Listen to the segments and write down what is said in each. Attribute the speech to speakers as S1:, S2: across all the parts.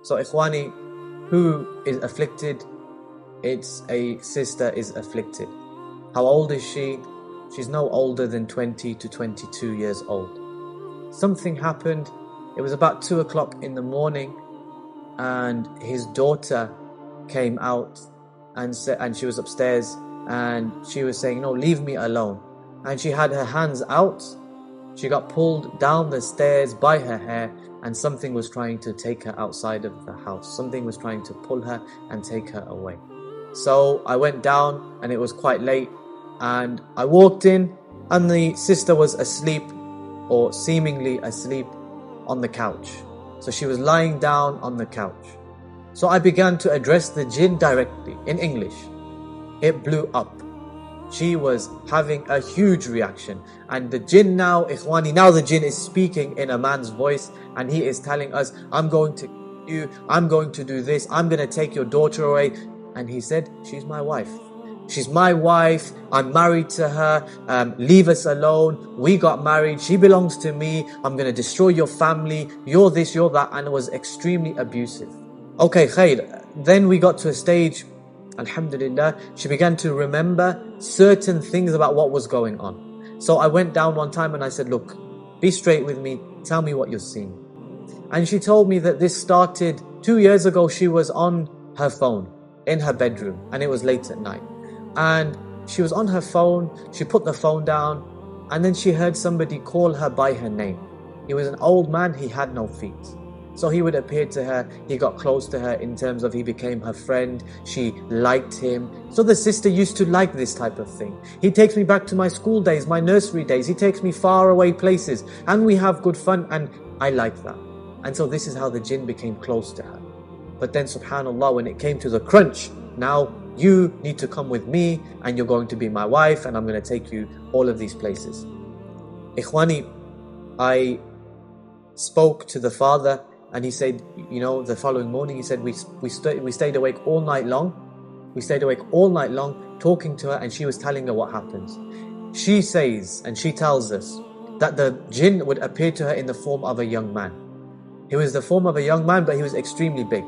S1: So Ikhwani, who is afflicted? It's a sister is afflicted. How old is she? She's no older than 20 to 22 years old. Something happened. It was about 2 o'clock in the morning, and his daughter came out and she was upstairs, and she was saying, "No, leave me alone." And she had her hands out. She got pulled down the stairs by her hair, and something was trying to take her outside of the house. Something was trying to pull her and take her away. So I went down, and it was quite late, and I walked in, and the sister was asleep, or seemingly asleep, on the couch. So she was lying down on the couch. So I began to address the jinn directly in English. It blew up. She was having a huge reaction. And the jinn now, Ikhwani, now the jinn is speaking in a man's voice, and he is telling us, "I'm going to kill you, I'm going to do this, I'm going to take your daughter away." And he said, "She's my wife. She's my wife, I'm married to her, leave us alone, we got married, she belongs to me, I'm going to destroy your family, you're this, you're that," and it was extremely abusive. Okay, khair. Then we got to a stage, alhamdulillah, she began to remember certain things about what was going on. So I went down one time and I said, "Look, be straight with me, tell me what you're seeing." And she told me that this started 2 years ago. She was on her phone in her bedroom, and it was late at night. And she was on her phone, she put the phone down, and then she heard somebody call her by her name. He was an old man, he had no feet. So he would appear to her, he got close to her in terms of he became her friend, she liked him. So the sister used to like this type of thing. He takes me back to my school days, my nursery days, he takes me far away places, and we have good fun, and I like that. And so this is how the jinn became close to her. But then subhanAllah, when it came to the crunch, now you need to come with me, and you're going to be my wife, and I'm going to take you all of these places. Ikhwani, I spoke to the father, and he said, the following morning, he said, we stayed awake all night long. We stayed awake all night long talking to her, and she was telling her what happens. She says, and she tells us, that the jinn would appear to her in the form of a young man. He was the form of a young man, but he was extremely big.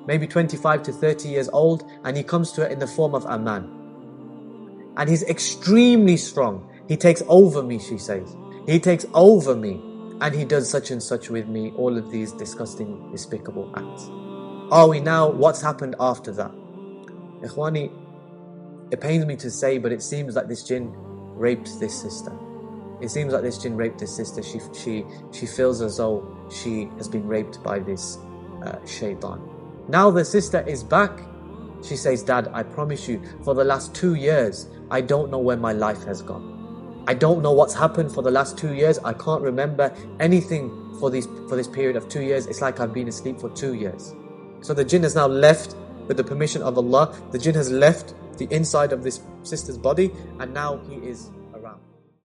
S1: Maybe 25 to 30 years old, and he comes to her in the form of a man. And he's extremely strong. He takes over me, she says. He takes over me, and he does such and such with me, all of these disgusting, despicable acts. Are we now, what's happened after that? Ikhwani, it pains me to say, but it seems like this jinn raped this sister. It seems like this jinn raped this sister. She feels as though she has been raped by this shaitan. Now the sister is back. She says, "Dad, I promise you, for the last 2 years, I don't know where my life has gone. I don't know what's happened for the last 2 years. I can't remember anything for this period of 2 years. It's like I've been asleep for 2 years." So the jinn has now left, with the permission of Allah, the jinn has left the inside of this sister's body, and now he is